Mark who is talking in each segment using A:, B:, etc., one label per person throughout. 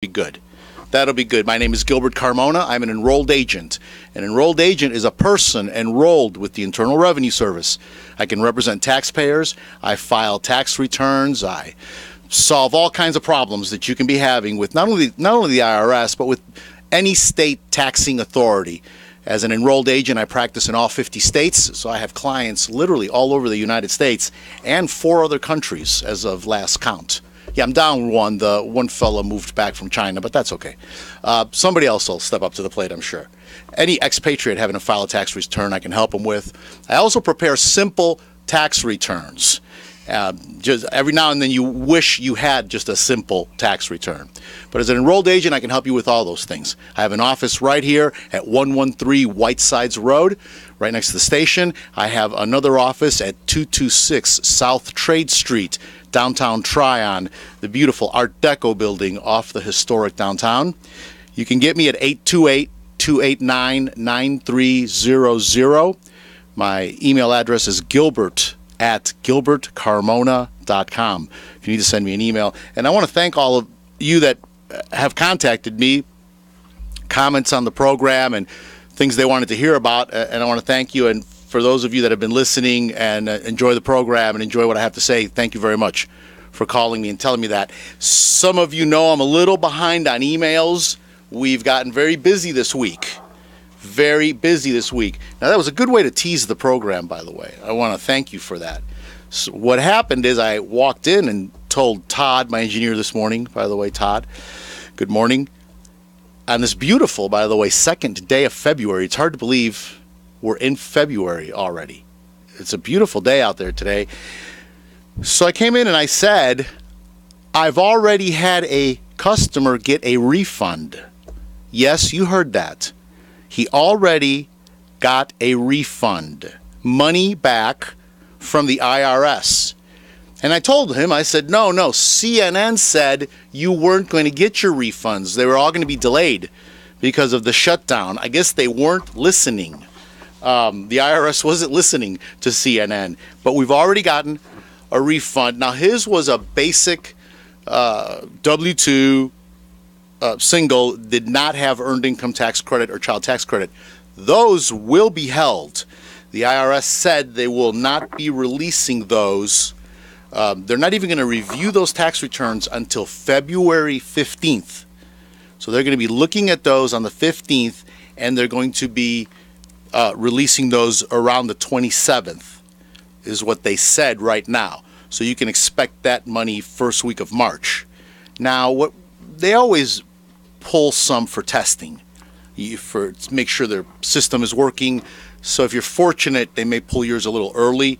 A: be good. That'll be good. My name is Gilbert Carmona. I'm an enrolled agent. An enrolled agent is a person enrolled with the Internal Revenue Service. I can represent taxpayers. I file tax returns. I solve all kinds of problems that you can be having with not only the IRS, but with any state taxing authority. As an enrolled agent, I practice in all 50 states, so I have clients literally all over the United States and 4 other countries as of last count. Yeah, I'm down one. The one fella moved back from China, but that's okay. Somebody else will step up to the plate, I'm sure. Any expatriate having to file a tax return, I can help them with. I also prepare simple tax returns. Just every now and then you wish you had just a simple tax return. But as an enrolled agent, I can help you with all those things. I have an office right here at 113 Whitesides Road, right next to the station. I have another office at 226 South Trade Street, downtown Tryon, the beautiful Art Deco building off the historic downtown. You can get me at 828-289-9300. My email address is gilbert@gilbertcarmona.com if you need to send me an email. And I want to thank all of you that have contacted me, comments on the program and things they wanted to hear about. And I want to thank you. And for those of you that have been listening and enjoy the program and enjoy what I have to say, thank you very much for calling me and telling me that. Some of you know I'm a little behind on emails. We've gotten very busy this week. Very busy this week. Now, that was a good way to tease the program, by the way. I want to thank you for that. So what happened is I walked in and told Todd, my engineer this morning, by the way, Todd, good morning. On this beautiful, by the way, second day of February, it's hard to believe we're in February already. It's a beautiful day out there today. So I came in and I said, I've already had a customer get a refund. Yes, you heard that. He already got a refund, money back from the IRS. And I told him, I said, no, CNN said you weren't going to get your refunds. They were all going to be delayed because of the shutdown. I guess they weren't listening. The IRS wasn't listening to CNN, but we've already gotten a refund. Now, his was a basic W-2 single, did not have earned income tax credit or child tax credit. Those will be held. The IRS said they will not be releasing those. They're not even going to review those tax returns until February 15th. So they're going to be looking at those on the 15th, and they're going to be releasing those around the 27th, is what they said right now. So you can expect that money first week of March. Now, what they always pull some for testing, to make sure their system is working. So if you're fortunate, they may pull yours a little early.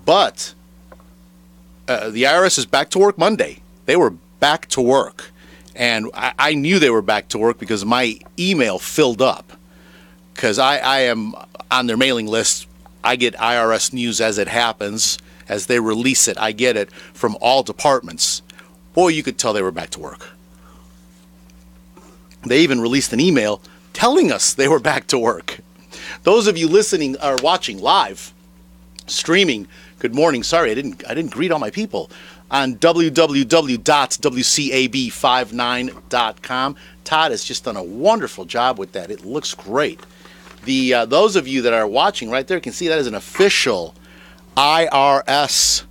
A: But the IRS is back to work Monday. They were back to work. And I knew they were back to work because my email filled up. Because I am on their mailing list. I get IRS news as it happens. As they release it, I get it from all departments. Boy, you could tell they were back to work. They even released an email telling us they were back to work. Those of you listening or watching live, streaming, good morning. Sorry, I didn't greet all my people on www.wcab59.com. Todd has just done a wonderful job with that. It looks great. Those of you that are watching right there can see that is an official IRS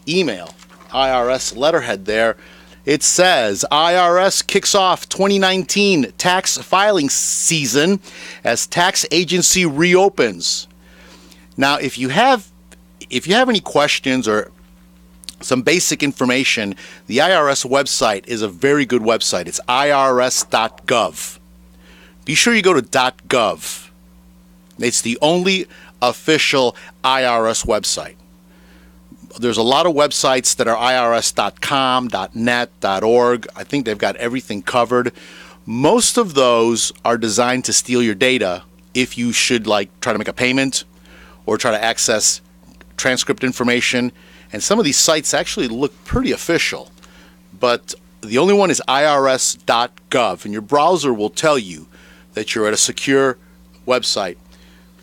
A: email, IRS letterhead there. It says, IRS kicks off 2019 tax filing season as tax agency reopens. Now, if you have any questions or some basic information, the IRS website is a very good website. It's irs.gov. Be sure you go to .gov. It's the only official IRS website. There's a lot of websites that are irs.com, .net, .org. I think they've got everything covered. Most of those are designed to steal your data if you should try to make a payment or try to access transcript information. And some of these sites actually look pretty official. But the only one is irs.gov, and your browser will tell you that you're at a secure website.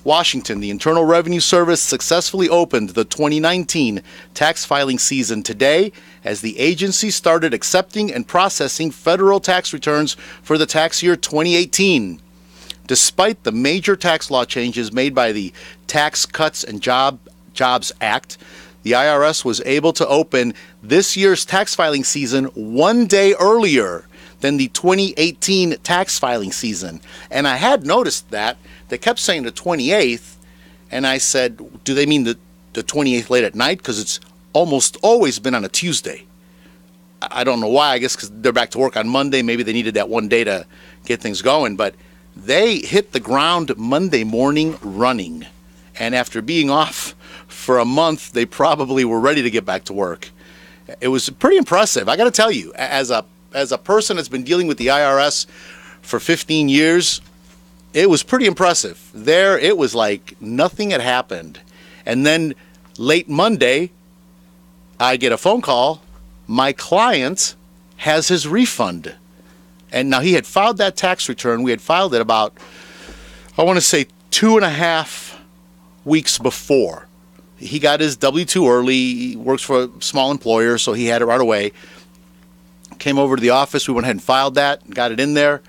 A: Washington, the Internal Revenue Service successfully opened the 2019 tax filing season today as the agency started accepting and processing federal tax returns for the tax year 2018. Despite the major tax law changes made by the Tax Cuts and Jobs Act, the IRS was able to open this year's tax filing season one day earlier than the 2018 tax filing season. And I had noticed that. They kept saying the 28th, and I said, do they mean the 28th late at night? Because it's almost always been on a Tuesday. I don't know why. I guess because they're back to work on Monday. Maybe they needed that one day to get things going. But they hit the ground Monday morning running. And after being off for a month, they probably were ready to get back to work. It was pretty impressive. I got to tell you, as a person that's been dealing with the IRS for 15 years, it was pretty impressive. There, it was like nothing had happened. And then late Monday, I get a phone call. My client has his refund. And now he had filed that tax return. We had filed it about, I want to say, 2.5 weeks before. He got his W-2 early. He works for a small employer, so he had it right away. Came over to the office. We went ahead and filed that, got it in there.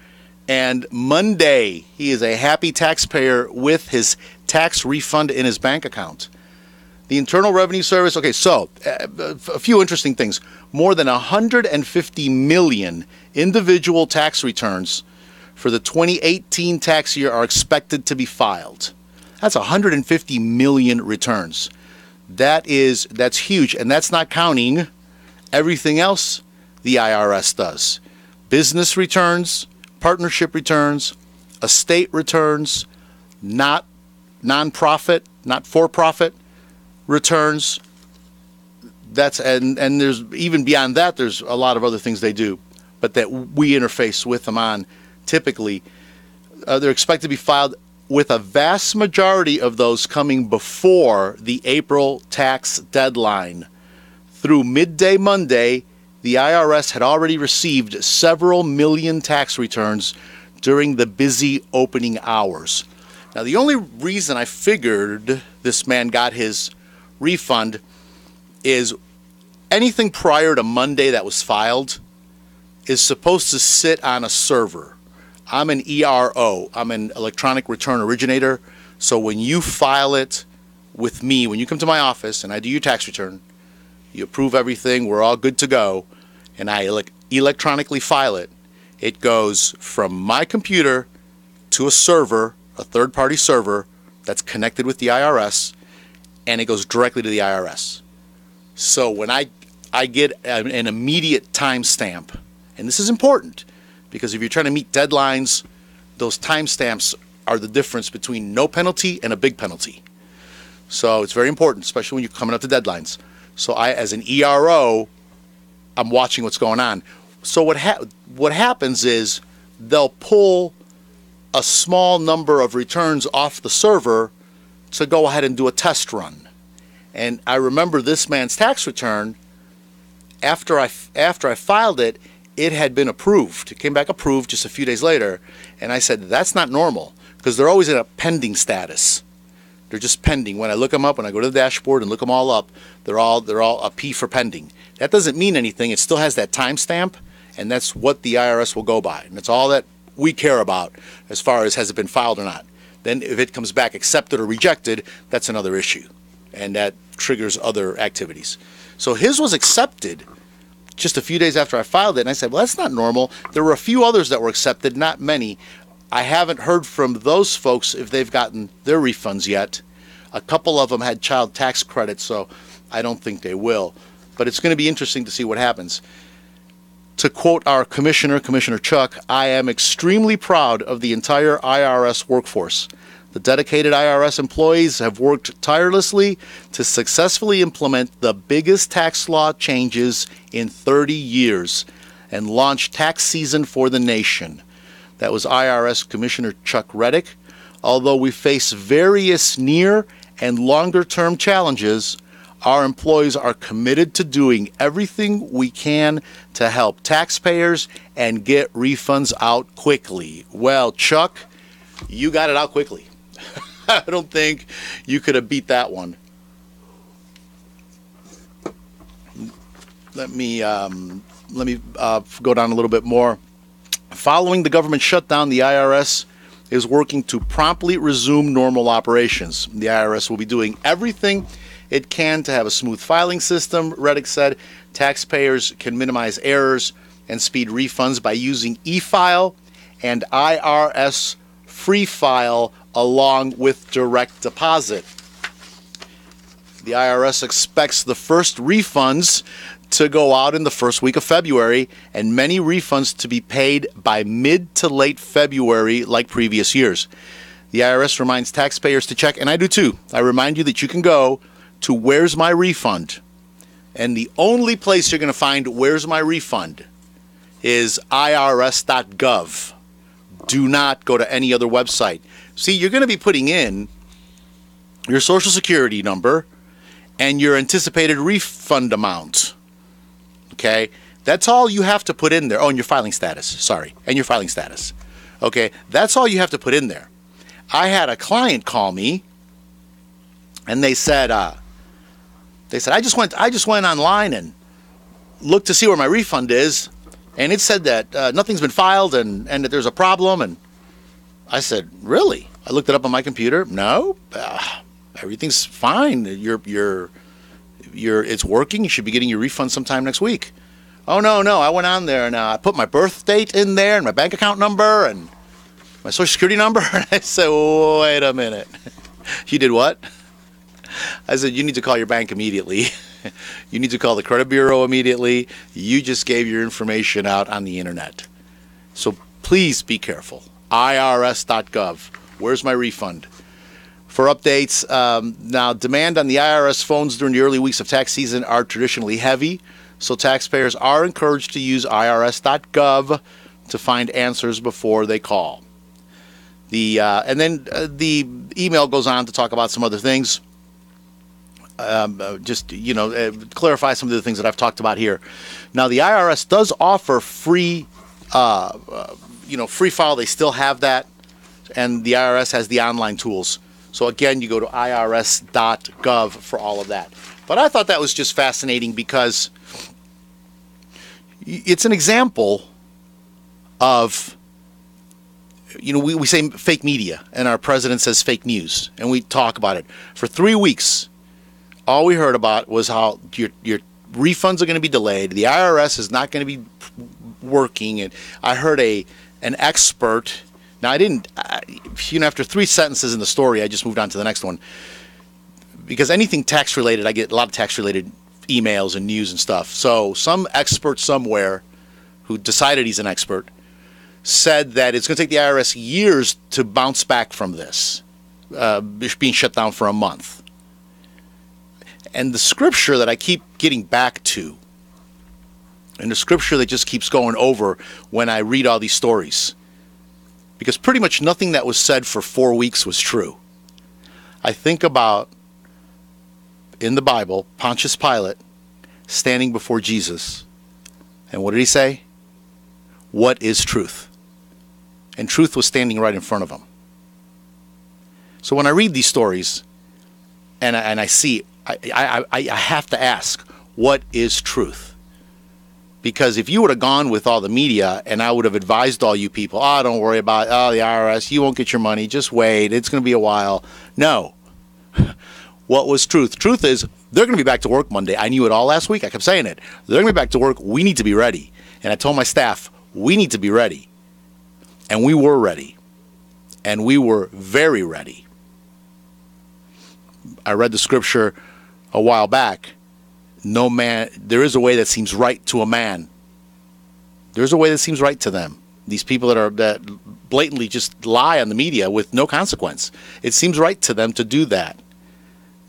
A: And Monday, he is a happy taxpayer with his tax refund in his bank account. The Internal Revenue Service, okay, so a few interesting things. More than 150 million individual tax returns for the 2018 tax year are expected to be filed. That's 150 million returns. That's huge, and that's not counting everything else the IRS does. Business returns, partnership returns, estate returns, not nonprofit, not for-profit returns. That's and there's even beyond that, there's a lot of other things they do, but that we interface with them on. Typically, they're expected to be filed, with a vast majority of those coming before the April tax deadline. Through midday Monday, the IRS had already received several million tax returns during the busy opening hours. Now, the only reason I figured this man got his refund is anything prior to Monday that was filed is supposed to sit on a server. I'm an ERO. I'm an electronic return originator. So when you file it with me, when you come to my office and I do your tax return, you approve everything, we're all good to go, and I electronically file it, it goes from my computer to a server, a third-party server that's connected with the IRS, and it goes directly to the IRS. So when I get an immediate timestamp, and this is important, because if you're trying to meet deadlines, those timestamps are the difference between no penalty and a big penalty. So it's very important, especially when you're coming up to deadlines. So I, as an ERO, I'm watching what's going on. So what happens is they'll pull a small number of returns off the server to go ahead and do a test run. And I remember this man's tax return, after I filed it, it had been approved. It came back approved just a few days later. And I said, that's not normal, because they're always in a pending status. They're just pending. When I look them up, when I go to the dashboard and look them all up, they're all a P for pending. That doesn't mean anything. It still has that timestamp, and that's what the IRS will go by. And that's all that we care about as far as has it been filed or not. Then if it comes back accepted or rejected, that's another issue, and that triggers other activities. So his was accepted just a few days after I filed it, and I said, well, that's not normal. There were a few others that were accepted, not many. I haven't heard from those folks if they've gotten their refunds yet. A couple of them had child tax credits, so I don't think they will. But it's going to be interesting to see what happens. To quote our commissioner, Commissioner Chuck, I am extremely proud of the entire IRS workforce. The dedicated IRS employees have worked tirelessly to successfully implement the biggest tax law changes in 30 years and launch tax season for the nation. That was IRS Commissioner Chuck Reddick. Although we face various near and longer-term challenges, our employees are committed to doing everything we can to help taxpayers and get refunds out quickly. Well, Chuck, you got it out quickly. I don't think you could have beat that one. Let me go down a little bit more. Following the government shutdown, the IRS is working to promptly resume normal operations. The IRS will be doing everything it can to have a smooth filing system. Reddick said taxpayers can minimize errors and speed refunds by using e-file and IRS free file along with direct deposit. The IRS expects the first refunds to go out in the first week of February, and many refunds to be paid by mid to late February like previous years. The IRS reminds taxpayers to check, and I do too. I remind you that you can go to Where's My Refund, and the only place you're going to find Where's My Refund is irs.gov. Do not go to any other website. See, you're going to be putting in your Social Security number and your anticipated refund amount. Okay, that's all you have to put in there. Oh, and your filing status. Sorry, and your filing status. Okay, that's all you have to put in there. I had a client call me, and they said, I just went online and looked to see where my refund is, and it said that nothing's been filed and that there's a problem. And I said, really? I looked it up on my computer. No, everything's fine. It's working. You should be getting your refund sometime next week. Oh, no. I went on there and I put my birth date in there and my bank account number and my Social Security number. And I said, wait a minute. You did what? I said, you need to call your bank immediately. You need to call the credit bureau immediately. You just gave your information out on the internet. So please be careful. IRS.gov. Where's my refund? For updates, now demand on the IRS phones during the early weeks of tax season are traditionally heavy, so taxpayers are encouraged to use irs.gov to find answers before they call. And then the email goes on to talk about some other things. Clarify some of the things that I've talked about here. Now, the IRS does offer free file. They still have that, and the IRS has the online tools. So again, you go to irs.gov for all of that. But I thought that was just fascinating because it's an example of, we say fake media, and our president says fake news, and we talk about it. For 3 weeks, all we heard about was how your refunds are going to be delayed. The IRS is not going to be working. And I heard an expert. Now, after 3 sentences in the story, I just moved on to the next one. Because anything tax-related, I get a lot of tax-related emails and news and stuff. So some expert somewhere who decided he's an expert said that it's going to take the IRS years to bounce back from this, being shut down for a month. And the scripture that I keep getting back to, and the scripture that just keeps going over when I read all these stories, because pretty much nothing that was said for 4 weeks was true. I think about, in the Bible, Pontius Pilate standing before Jesus. And what did he say? What is truth? And truth was standing right in front of him. So when I read these stories, and I see, I have to ask, what is truth? Because if you would have gone with all the media and I would have advised all you people, don't worry about the IRS, you won't get your money, just wait, it's going to be a while. No. What was truth? Truth is, they're going to be back to work Monday. I knew it all last week. I kept saying it. They're going to be back to work. We need to be ready. And I told my staff, we need to be ready. And we were ready. And we were very ready. I read the scripture a while back. No man, there is a way that seems right to a man. There's a way that seems right to them. These people that blatantly just lie on the media with no consequence. It seems right to them to do that.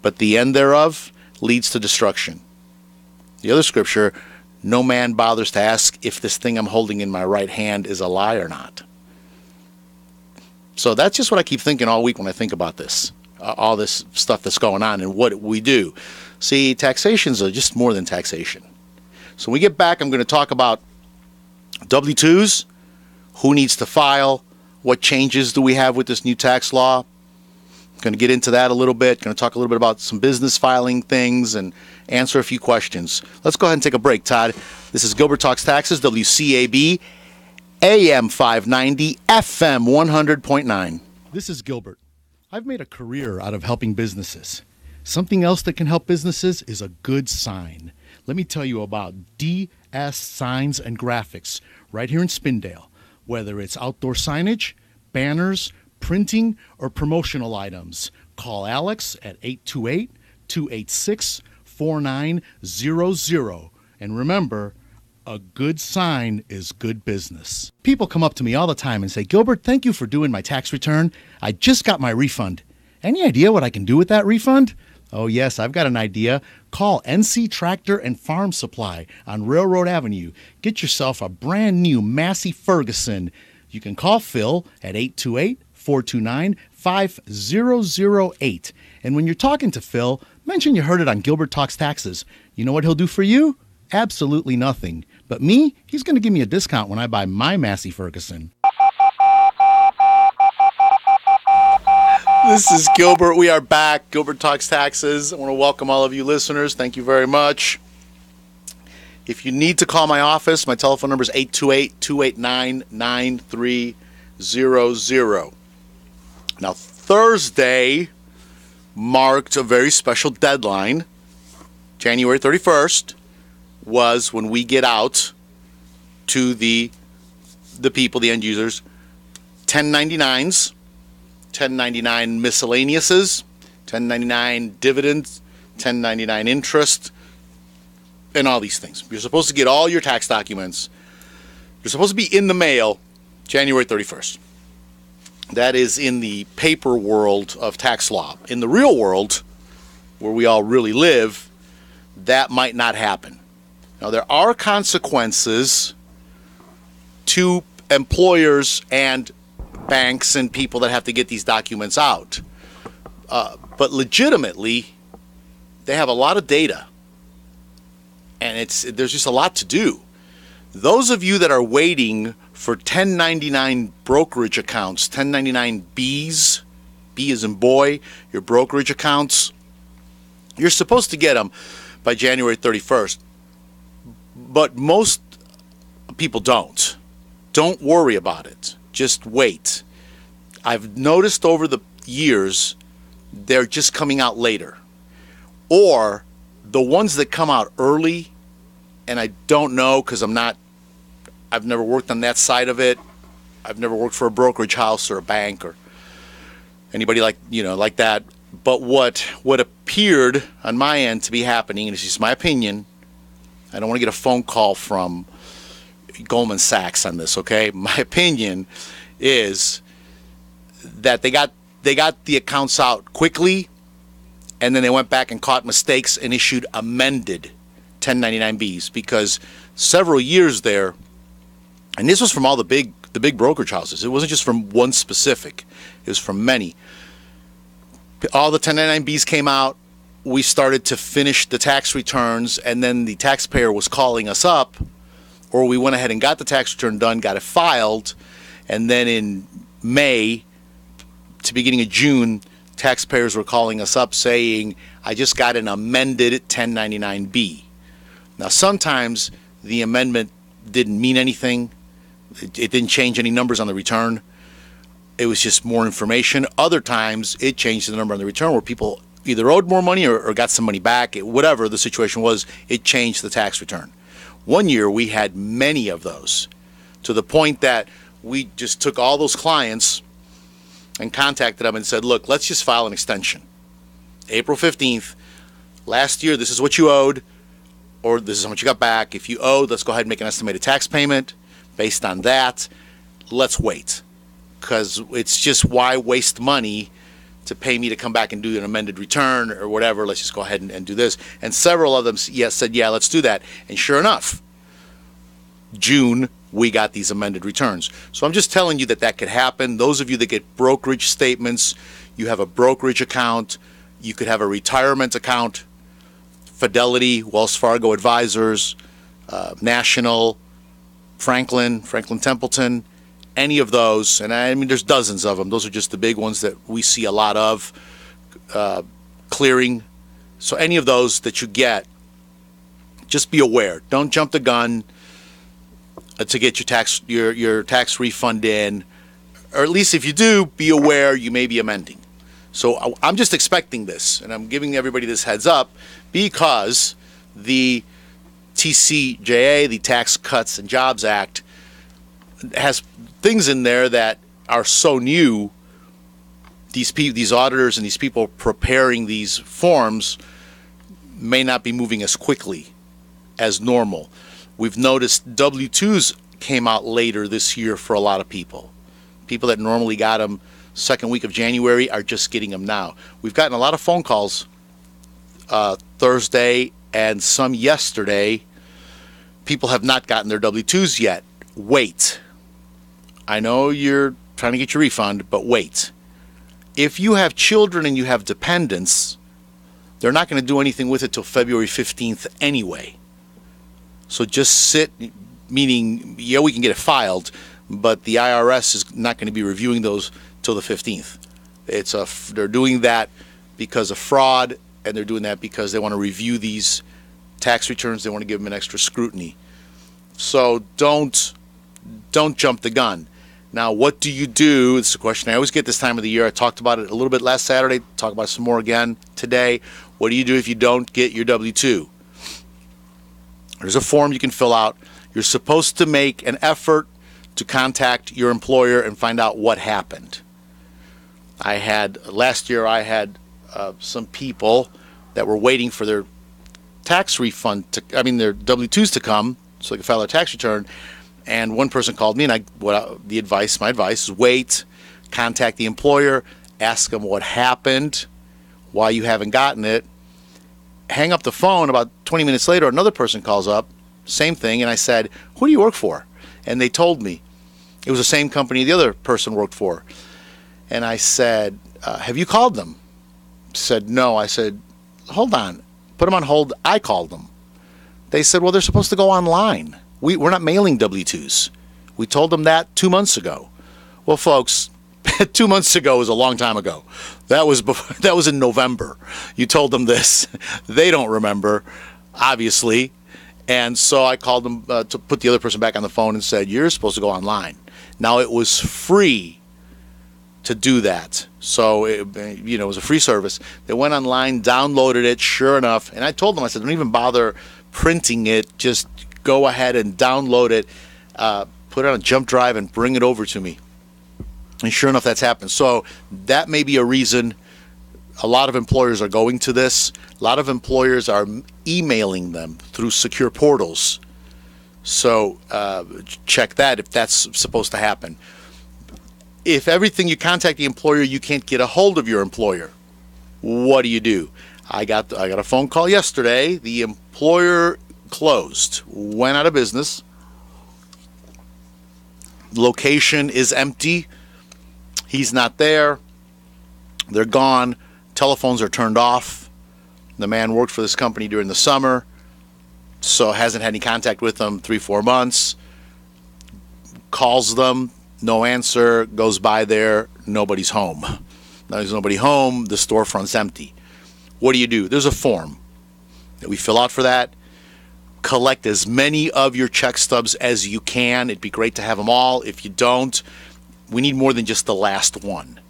A: But the end thereof leads to destruction. The other scripture, no man bothers to ask if this thing I'm holding in my right hand is a lie or not. So that's just what I keep thinking all week when I think about this. All this stuff that's going on and what we do. See, taxations are just more than taxation. So when we get back, I'm going to talk about W-2s, who needs to file, what changes do we have with this new tax law, Going to get into that a little bit. Going to talk a little bit about some business filing things and answer a few questions. Let's go ahead and take a break, Todd. This is Gilbert Talks Taxes, WCAB, AM 590, FM 100.9. This is Gilbert. I've made a career out of helping businesses. Something else that can help businesses is a good sign. Let me tell you about DS Signs and Graphics right here in Spindale. Whether it's outdoor signage, banners, printing, or promotional items, call Alex at 828-286-4900. And remember, a good sign is good business. People come up to me all the time and say, Gilbert, thank you for doing my tax return. I just got my refund. Any idea what I can do with that refund? Oh, yes, I've got an idea. Call NC Tractor and Farm Supply on Railroad Avenue. Get yourself a brand new Massey Ferguson. You can call Phil at 828-429-5008. And when you're talking to Phil, mention you heard it on Gilbert Talks Taxes. You know what he'll do for you? Absolutely nothing. But me, he's going to give me a discount when I buy my Massey Ferguson. This is Gilbert. We are back. Gilbert Talks Taxes. I want to welcome all of you listeners. Thank you very much. If you need to call my office, my telephone number is 828-289-9300. Now, Thursday marked a very special deadline. January 31st was when we get out to the people, the end users, 1099s, 1099 miscellaneouses, 1099 dividends, 1099 interest, and all these things. You're supposed to get all your tax documents. They're supposed to be in the mail January 31st. That is in the paper world of tax law. In the real world, where we all really live, that might not happen. Now, there are consequences to employers and banks and people that have to get these documents out. But legitimately, they have a lot of data. And there's just a lot to do. Those of you that are waiting for 1099 brokerage accounts, 1099Bs, B as in boy, your brokerage accounts, you're supposed to get them by January 31st. But most people don't. Don't worry about it. Just wait. I've noticed over the years, they're just coming out later. Or the ones that come out early, and I don't know because I've never worked on that side of it. I've never worked for a brokerage house or a bank or anybody like that. But what appeared on my end to be happening, and it's just my opinion, I don't want to get a phone call from Goldman Sachs on this, okay? My opinion is that they got the accounts out quickly, and then they went back and caught mistakes and issued amended 1099Bs because several years there, and this was from all the big brokerage houses. It wasn't just from one specific. It was from many. All the 1099Bs came out. We started to finish the tax returns, and then the taxpayer was calling us up, or we went ahead and got the tax return done, got it filed, and then in May to beginning of June, taxpayers were calling us up saying, I just got an amended 1099B. Now, sometimes the amendment didn't mean anything. It didn't change any numbers on the return. It was just more information. Other times, it changed the number on the return where people either owed more money or got some money back. Whatever the situation was, it changed the tax return. One year, we had many of those to the point that we just took all those clients and contacted them and said, look, let's just file an extension. April 15th, last year, this is what you owed, or this is how much you got back. If you owed, let's go ahead and make an estimated tax payment. Based on that, let's wait. Because it's just why waste money to pay me to come back and do an amended return or whatever. Let's just go ahead and do this. And several of them said, yeah, let's do that. And sure enough, June, we got these amended returns. So I'm just telling you that could happen. Those of you that get brokerage statements, you have a brokerage account, you could have a retirement account, Fidelity, Wells Fargo Advisors, National, Franklin Templeton, any of those. And I mean, there's dozens of them. Those are just the big ones that we see a lot of. clearing. So any of those that you get, just be aware. Don't jump the gun to get your tax refund in, or at least if you do, be aware you may be amending. So I'm just expecting this, and I'm giving everybody this heads up because the TCJA, the Tax Cuts and Jobs Act, has things in there that are so new. These auditors and these people preparing these forms may not be moving as quickly as normal. We've noticed W-2s came out later this year for a lot of people. People that normally got them second week of January are just getting them now. We've gotten a lot of phone calls Thursday and some yesterday. People have not gotten their W-2s yet. Wait. I know you're trying to get your refund, but wait. If you have children and you have dependents, they're not going to do anything with it till February 15th anyway. So just sit, meaning, yeah, we can get it filed, but the IRS is not going to be reviewing those till the 15th. They're doing that because of fraud, and they're doing that because they want to review these tax returns. They want to give them an extra scrutiny. So don't jump the gun. Now, what do you do? It's a question I always get this time of the year. I talked about it a little bit last Saturday. Talk about it some more again today. What do you do if you don't get your W-2? There's a form you can fill out. You're supposed to make an effort to contact your employer and find out what happened. Last year I had some people that were waiting for their tax refund, their W-2s to come so they could file their tax return. And one person called me, and my advice is wait, contact the employer, ask them what happened, why you haven't gotten it. Hang up the phone. About 20 minutes later, another person calls up, same thing, and I said, who do you work for? And they told me. It was the same company the other person worked for. And I said, have you called them? Said, no. I said, hold on. Put them on hold. I called them. They said, well, they're supposed to go online. We're not mailing W-2s. We told them that 2 months ago. Well, folks, 2 months ago was a long time ago. That was in November. You told them this. They don't remember, obviously. And so I called them to put the other person back on the phone and said, you're supposed to go online. Now, it was free to do that. So, it was a free service. They went online, downloaded it, sure enough. And I told them, I said, don't even bother printing it. Just go ahead and download it, put it on a jump drive, and bring it over to me. And sure enough, that's happened. So that may be a reason a lot of employers are going to this. A lot of employers are emailing them through secure portals. So check that if that's supposed to happen. If everything you contact the employer, you can't get a hold of your employer, what do? I got a phone call yesterday. The employer closed, went out of business. Location is empty. He's not there. They're gone. Telephones are turned off. The man worked for this company during the summer, so hasn't had any contact with them 3-4 months. Calls them, no answer, goes by there, nobody's home. Now there's nobody home, the storefront's empty. What do? There's a form that we fill out for that. Collect as many of your check stubs as you can. It'd be great to have them all. If you don't, we need more than just the last one.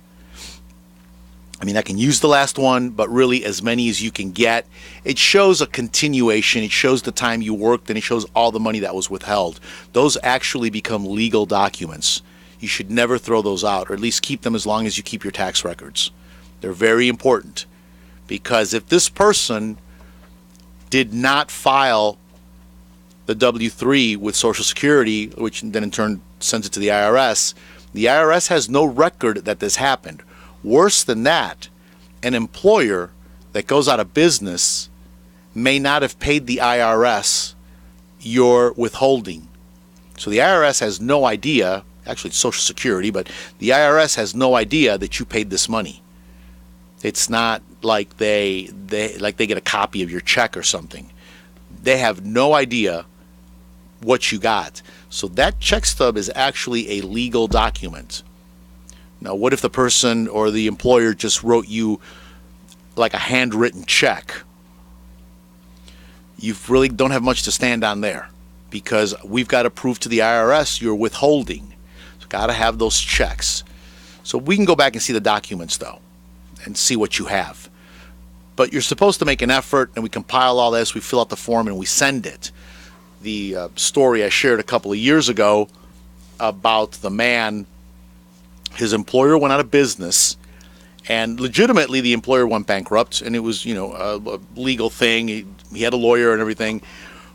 A: I can use the last one, but really as many as you can get. It shows a continuation. It shows the time you worked, and it shows all the money that was withheld. Those actually become legal documents. You should never throw those out, or at least keep them as long as you keep your tax records. They're very important, because if this person did not file the W-3 with Social Security, which then in turn sends it to the IRS has no record that this happened. Worse than that, an employer that goes out of business may not have paid the IRS your withholding. So the IRS has no idea, actually it's Social Security, but the IRS has no idea that you paid this money. It's not like they get a copy of your check or something. They have no idea what you got. So that check stub is actually a legal document. Now, what if the person or the employer just wrote you like a handwritten check, you really don't have much to stand on there, because we've got to prove to the IRS you're withholding. So got to have those checks. So we can go back and see the documents, though, and see what you have. But you're supposed to make an effort, and we compile all this, we fill out the form, and we send it. The story I shared a couple of years ago about the man, his employer went out of business, and legitimately the employer went bankrupt, and it was, a legal thing. He had a lawyer and everything.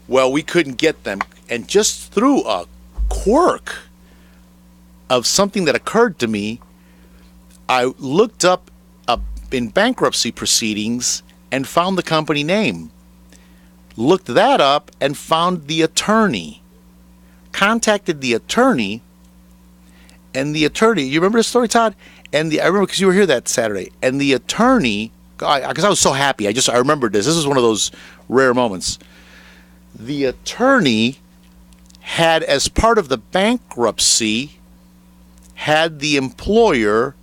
A: Well, we couldn't get them, and just through a quirk of something that occurred to me, I looked up in bankruptcy proceedings and found the company name. Looked that up and found the attorney. Contacted the attorney, and the attorney, you remember the story, Todd? I remember because you were here that Saturday, and the attorney, because I was so happy, I remembered this. This is one of those rare moments. The attorney had, as part of the bankruptcy, had the employer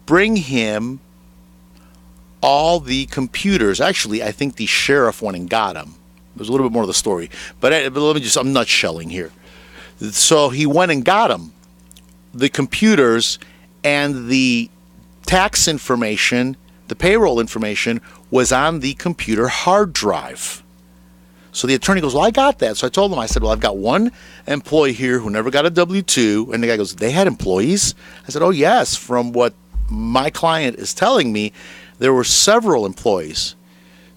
A: bring him all the computers. Actually, I think the sheriff went and got them. There's a little bit more of the story. But I'm nutshelling here. So he went and got them, the computers, and the tax information, the payroll information, was on the computer hard drive. So the attorney goes, well, I got that. So I told him, I said, well, I've got one employee here who never got a W-2. And the guy goes, they had employees? I said, oh, yes. From what my client is telling me, there were several employees.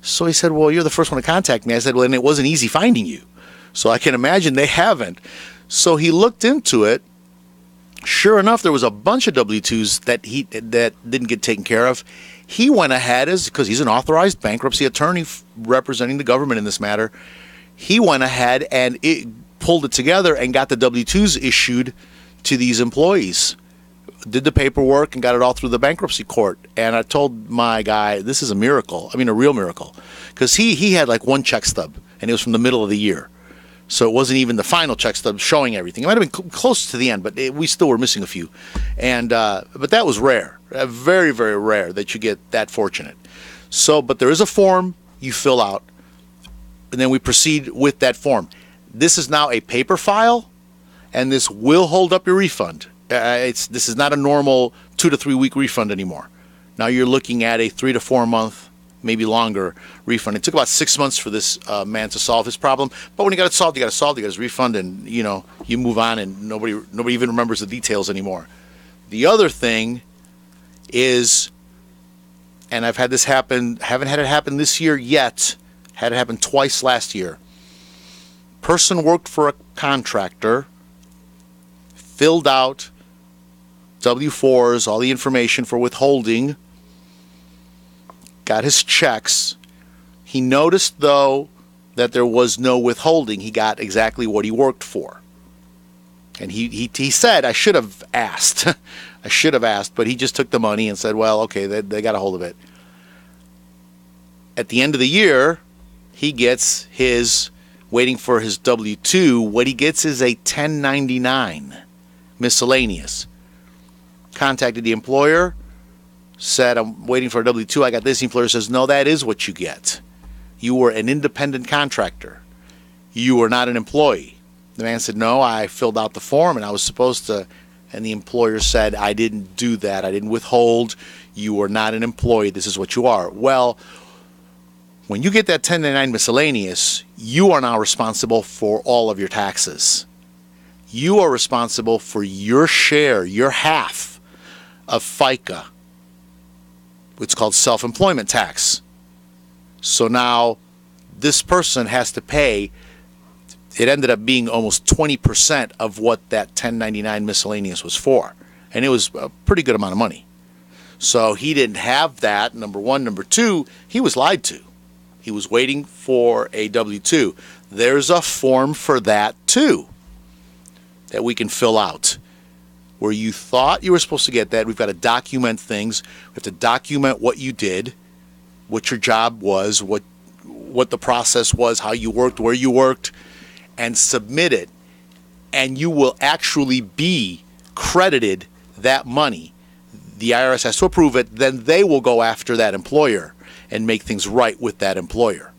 A: So he said, well, you're the first one to contact me. I said, well, and it wasn't easy finding you. So I can imagine they haven't. So he looked into it. Sure enough, there was a bunch of W-2s that didn't get taken care of. He went ahead, because he's an authorized bankruptcy attorney representing the government in this matter. He went ahead and pulled it together and got the W-2s issued to these employees. Did the paperwork and got it all through the bankruptcy court. And I told my guy, this is a miracle. I mean, a real miracle. Because he had like one check stub, and it was from the middle of the year. So it wasn't even the final check stub showing everything. It might have been close to the end, but we still were missing a few. And but that was rare. Very, very rare that you get that fortunate. So, but there is a form you fill out, and then we proceed with that form. This is now a paper file, and this will hold up your refund. This is not a normal 2 to 3 week refund anymore. Now you're looking at a 3 to 4 month, maybe longer refund. It took about 6 months for this man to solve his problem. But when he got it solved, you got his refund, and you move on, and nobody even remembers the details anymore. The other thing is, and I've had this happen, haven't had it happen this year yet, had it happen twice last year. Person worked for a contractor, filled out W-4s, all the information for withholding, got his checks. He noticed, though, that there was no withholding. He got exactly what he worked for. And he said, I should have asked. I should have asked, but he just took the money and said, well, okay, they got a hold of it. At the end of the year, he gets waiting for his W-2. What he gets is a 1099 miscellaneous. Contacted the employer, said, I'm waiting for a W-2. I got this. The employer says, no, that is what you get. You were an independent contractor. You were not an employee. The man said, no, I filled out the form and I was supposed to. And the employer said, I didn't do that. I didn't withhold. You were not an employee. This is what you are. Well, when you get that 1099 miscellaneous, you are now responsible for all of your taxes. You are responsible for your share, your half of FICA. It's called self-employment tax. So now this person has to pay. It ended up being almost 20% of what that 1099 miscellaneous was for. And it was a pretty good amount of money. So he didn't have that, number one. Number two, he was lied to. He was waiting for a W-2. There's a form for that too that we can fill out. Where you thought you were supposed to get that, we've got to document things. We have to document what you did, what your job was, what the process was, how you worked, where you worked, and submit it. And you will actually be credited that money. The IRS has to approve it, then they will go after that employer. and make things right with that employer.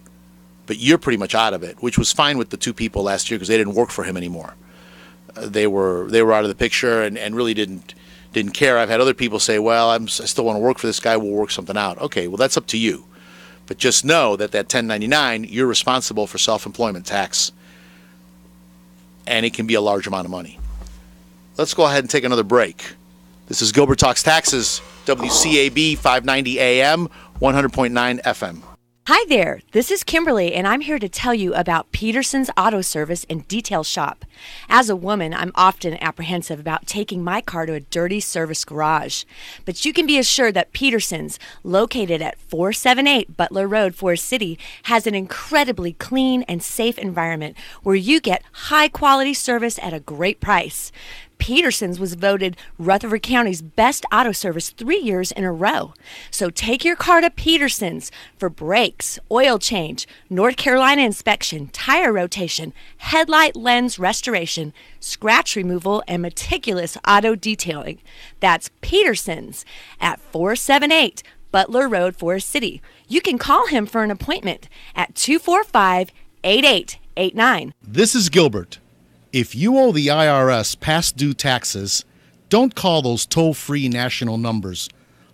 A: But you're pretty much out of it, which was fine with the two people last year because they didn't work for him anymore. They were out of the picture and really didn't care. I've had other people say, well, I still want to work for this guy. We'll work something out. Okay, well, that's up to you. But just know that 1099, you're responsible for self-employment tax, and it can be a large amount of money. Let's go ahead and take another break. This is Gilbert Talks Taxes, WCAB 590 AM, 100.9 FM.
B: Hi there, this is Kimberly, and I'm here to tell you about Peterson's Auto Service and Detail Shop. As a woman, I'm often apprehensive about taking my car to a dirty service garage. But you can be assured that Peterson's, located at 478 Butler Road, Forest City, has an incredibly clean and safe environment where you get high-quality service at a great price. Peterson's was voted Rutherford County's best auto service 3 years in a row. So take your car to Peterson's for brakes, oil change, North Carolina inspection, tire rotation, headlight lens restoration, scratch removal, and meticulous auto detailing. That's Peterson's at 478 Butler Road, Forest City. You can call him for an appointment at 245-8889.
C: This is Gilbert. If you owe the IRS past due taxes, don't call those toll-free national numbers.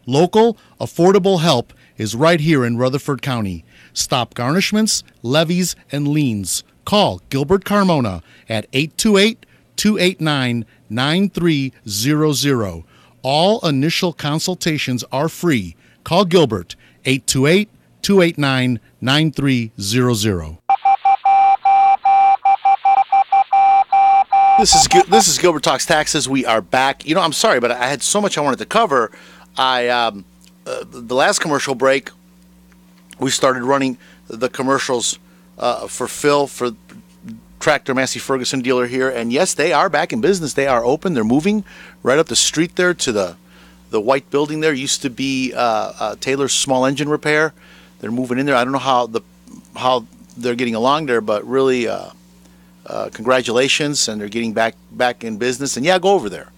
C: Local, affordable help is right here in Rutherford County. Stop garnishments, levies, and liens. Call Gilbert Carmona at 828-289-9300. All initial consultations are free. Call Gilbert, 828-289-9300.
A: This is Gilbert Talks Taxes. We are back. I'm sorry, but I had so much I wanted to cover. The last commercial break, we started running the commercials for Phil, for Tractor Massey Ferguson dealer here. And yes, they are back in business. They are open. They're moving right up the street there to the white building there. Used to be Taylor's Small Engine Repair. They're moving in there. I don't know how they're getting along there, but really... congratulations, and they're getting back in business. And yeah, go over there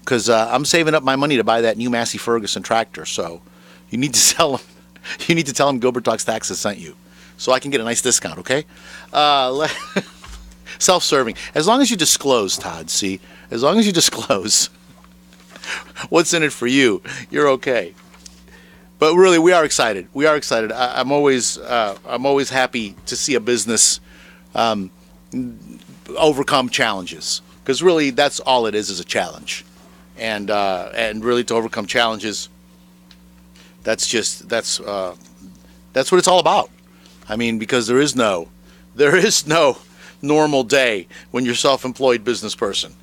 A: because I'm saving up my money to buy that new Massey Ferguson tractor. So you need to tell them. You need to tell them Gilbert Talks Taxes sent you, so I can get a nice discount. Okay, self-serving. As long as you disclose, Todd. See, as long as you disclose what's in it for you, you're okay. But really, we are excited. We are excited. I'm always happy to see a business. Overcome challenges, because really that's all it is a challenge, and really to overcome challenges, that's what it's all about. I mean, because there is no normal day when you're a self-employed business person.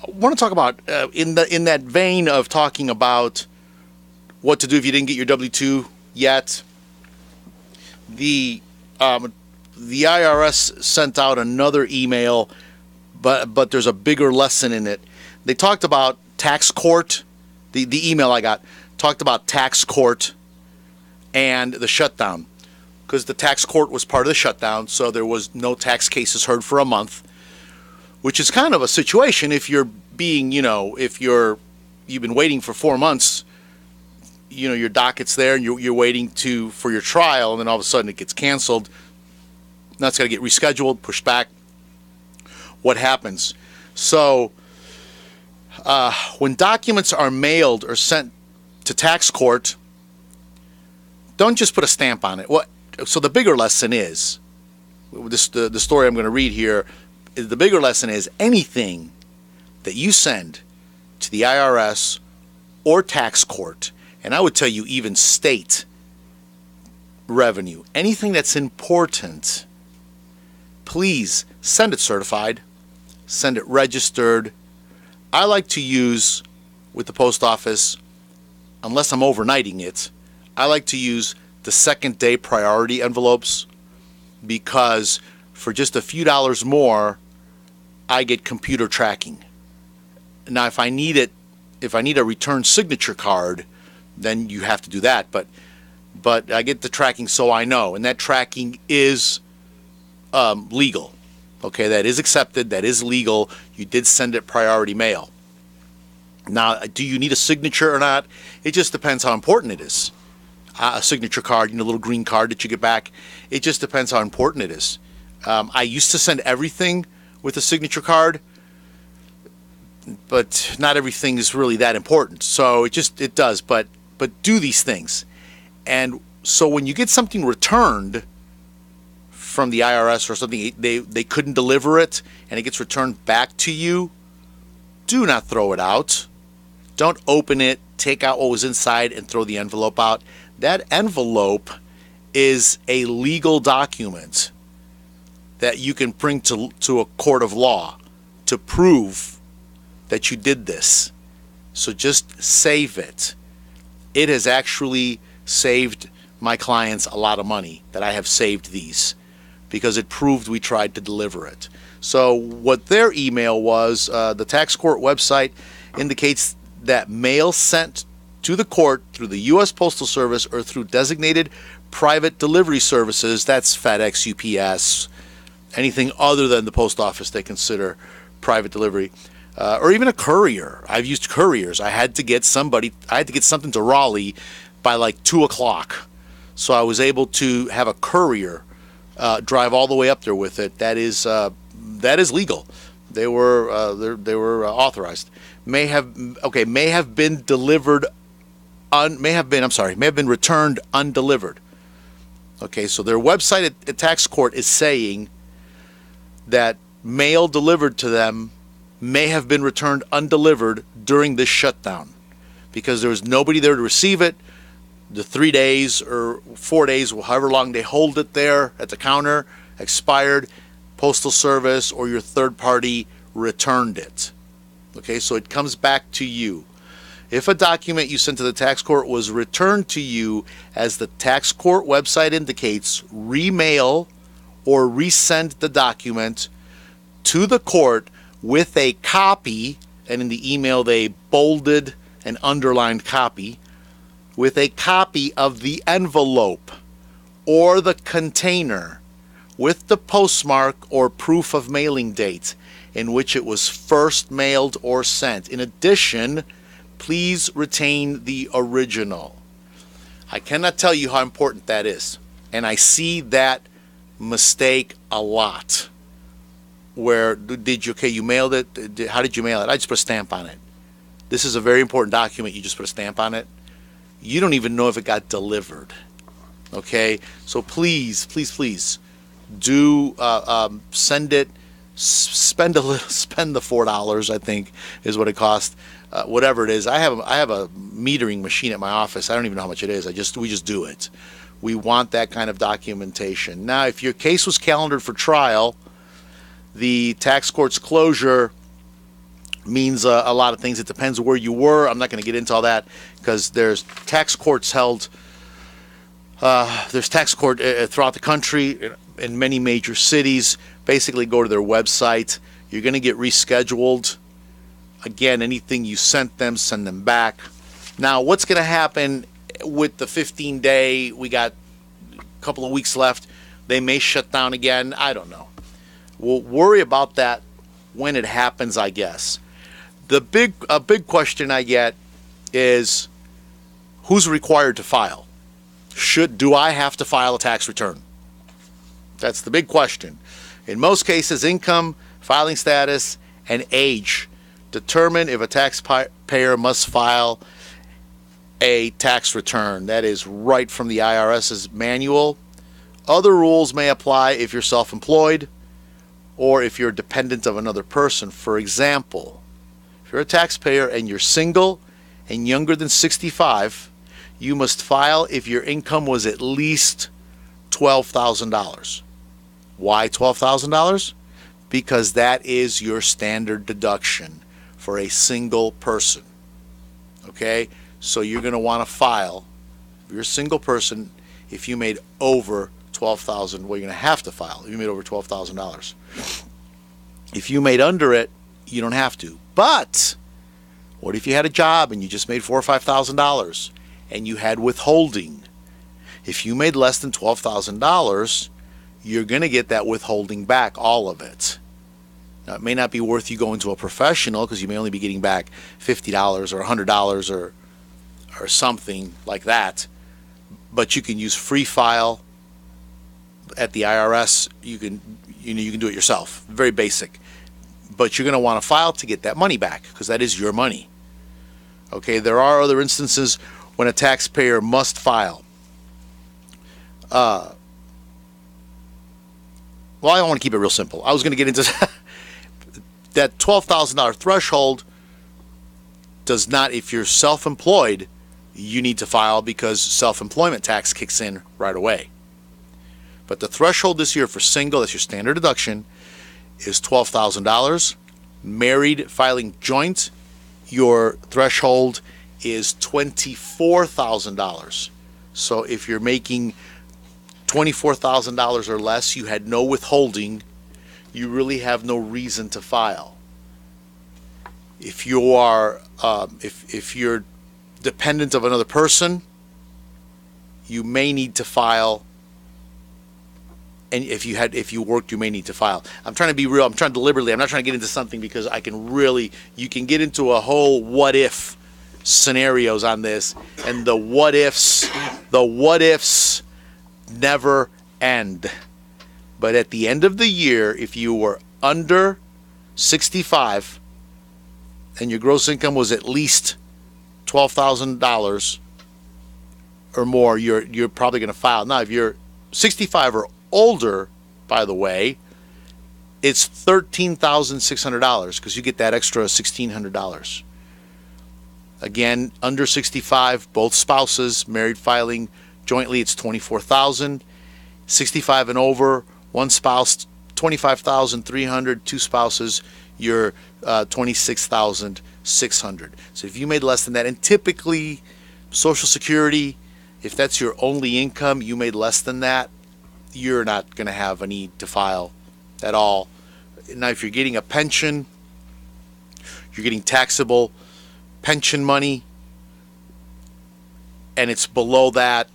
A: I want to talk about in that vein of talking about what to do if you didn't get your W-2 yet. The IRS sent out another email, but there's a bigger lesson in it. They talked about tax court. The email I got talked about tax court and the shutdown, because the tax court was part of the shutdown, so there was no tax cases heard for a month, which is kind of a situation if you're being, if you've been waiting for 4 months, your docket's there and you're waiting for your trial, and then all of a sudden it gets canceled. Now it's got to get rescheduled, pushed back. What happens? So when documents are mailed or sent to tax court, don't just put a stamp on it. So the bigger lesson is, the story I'm going to read here, the bigger lesson is anything that you send to the IRS or tax court, and I would tell you even state revenue, anything that's important, please send it certified, send it registered. I like to use, with the post office, unless I'm overnighting it, I like to use the second day priority envelopes, because for just a few dollars more, I get computer tracking. Now, if I need a return signature card, then you have to do that. But I get the tracking so I know, and that tracking is legal. Okay, that is accepted, that is legal. You did send it priority mail. Now, do you need a signature or not? It just depends how important it is. a signature card, a little green card that you get back. It just depends how important it is. I used to send everything with a signature card, but not everything is really that important. So it does. But do these things. And so when you get something returned from the IRS or something, they couldn't deliver it, and it gets returned back to you, do not throw it out. Don't open it, take out what was inside, and throw the envelope out. That envelope is a legal document that you can bring to a court of law to prove that you did this. So just save it. It has actually saved my clients a lot of money that I have saved these, because it proved we tried to deliver it. So what their email was, the tax court website indicates that mail sent to the court through the U.S. Postal Service or through designated private delivery services, that's FedEx, UPS, anything other than the post office they consider private delivery, or even a courier. I've used couriers. I had to get something to Raleigh by like 2 o'clock. So I was able to have a courier drive all the way up there with it. That is legal. They were authorized. May have been returned undelivered. Okay, so their website at tax court is saying that mail delivered to them may have been returned undelivered during this shutdown because there was nobody there to receive it. The 3 days or 4 days, however long they hold it there at the counter, expired. Postal Service or your third party returned it. Okay, so it comes back to you. If a document you sent to the tax court was returned to you, as the tax court website indicates, remail or resend the document to the court with a copy, and in the email they bolded and underlined copy, with a copy of the envelope or the container with the postmark or proof of mailing date in which it was first mailed or sent. In addition, please retain the original. I cannot tell you how important that is. And I see that mistake a lot. Where you mailed it? How did you mail it? I just put a stamp on it. This is a very important document. You just put a stamp on it. You don't even know if it got delivered. Okay? So please, please, please do send it. Spend the $4, I think, is what it cost. Whatever it is. I have a metering machine at my office. I don't even know how much it is. We just do it. We want that kind of documentation. Now, if your case was calendared for trial, the tax court's closure means a lot of things. It depends where you were. I'm not going to get into all that because there's tax courts held. There's tax court throughout the country in many major cities. Basically, go to their website. You're going to get rescheduled. Again, anything you sent them, send them back. Now, what's going to happen with the 15-day? We got a couple of weeks left. They may shut down again. I don't know. We'll worry about that when it happens, I guess. A big question I get is, who's required to file? Do I have to file a tax return? That's the big question. In most cases, income, filing status, and age determine if a taxpayer must file a tax return. That is right from the IRS's manual. Other rules may apply if you're self-employed or if you're dependent of another person. For example, if you're a taxpayer and you're single and younger than 65, you must file if your income was at least $12,000. Why $12,000? Because that is your standard deduction for a single person. Okay? So you're going to want to file, if you're a single person, if you made over $12,000, well, you're going to have to file if you made over $12,000. If you made under it, you don't have to. But what if you had a job and you just made $4,000 or $5,000 and you had withholding? If you made less than $12,000, you're going to get that withholding back, all of it. Now, it may not be worth you going to a professional because you may only be getting back $50 or $100 or something like that. but you can use free file at the IRS. You can do it yourself. Very basic. But you're going to want to file to get that money back because that is your money. Okay, there are other instances when a taxpayer must file. Well, I want to keep it real simple. I was going to get into that $12,000 threshold does not, if you're self-employed, you need to file because self-employment tax kicks in right away. But the threshold this year for single, that's your standard deduction, is $12,000. Married filing joint, your threshold is $24,000. So if you're making $24,000 or less, you had no withholding, you really have no reason to file. If you are, if you're dependent of another person, you may need to file. And if you worked, you may need to file. I'm trying to be real. I'm trying deliberately. I'm not trying to get into something because you can get into a whole what if scenarios on this, and the what ifs never end. But at the end of the year, if you were under 65 and your gross income was at least $12,000 or more, you're probably going to file. Now, if you're 65 or older, by the way, it's $13,600 because you get that extra $1,600. Again, under 65, both spouses, married filing jointly, it's $24,000. 65 and over, one spouse, $25,300. Two spouses, you're $26,600. So if you made less than that, and typically Social Security, if that's your only income, you made less than that, you're not going to have a need to file at all. Now, if you're getting a pension, you're getting taxable pension money, and it's below that,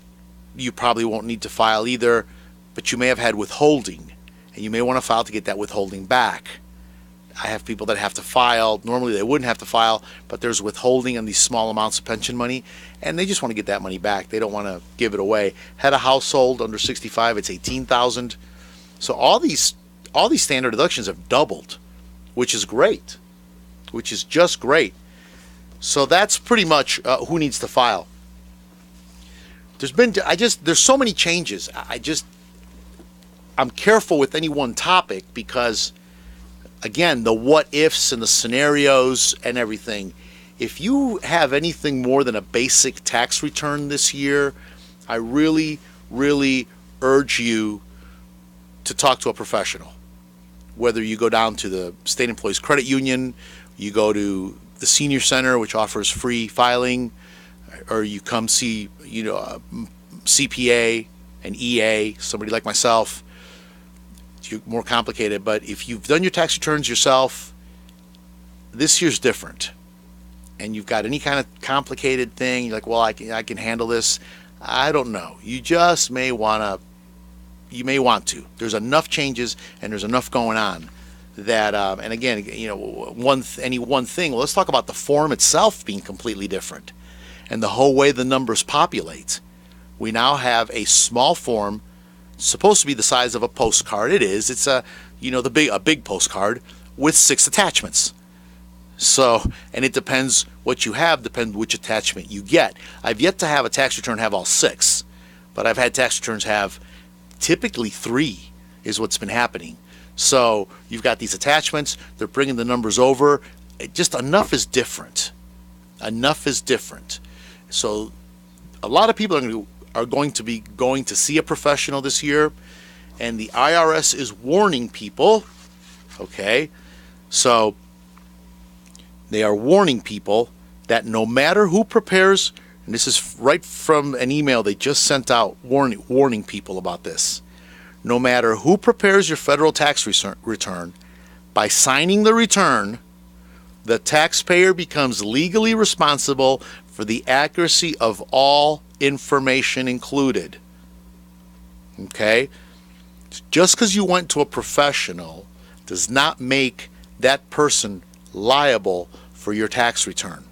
A: you probably won't need to file either, but you may have had withholding, and you may want to file to get that withholding back. I have people that have to file. Normally they wouldn't have to file, but there's withholding on these small amounts of pension money, and they just want to get that money back. They don't want to give it away. Had a household under 65, it's $18,000. So all these standard deductions have doubled, which is great, which is just great. So that's pretty much who needs to file. There's so many changes. I'm careful with any one topic because, again, the what ifs and the scenarios and everything. If you have anything more than a basic tax return this year, I really, really urge you to talk to a professional. Whether you go down to the State Employees Credit Union, you go to the Senior Center, which offers free filing, or you come see, a CPA, an EA, somebody like myself. It's more complicated, but if you've done your tax returns yourself, this year's different. And you've got any kind of complicated thing, you're like, well, I can handle this. I don't know. You just may want to. There's enough changes and there's enough going on that, and again, any one thing. Well, let's talk about the form itself being completely different and the whole way the numbers populate. We now have a small form, supposed to be the size of a postcard. It is. It's a big postcard with 6 attachments. So, and it depends what you have, depends which attachment you get. I've yet to have a tax return have all 6, but I've had tax returns have typically 3 is what's been happening. So you've got these attachments, they're bringing the numbers over. Enough is different. Enough is different. So a lot of people are going to be going to see a professional this year, and the IRS is warning people, okay? So they are warning people that no matter who prepares, and this is right from an email they just sent out warning people about this, no matter who prepares your federal tax return, by signing the return, the taxpayer becomes legally responsible for the accuracy of all information included. Okay? Just because you went to a professional does not make that person liable for your tax return.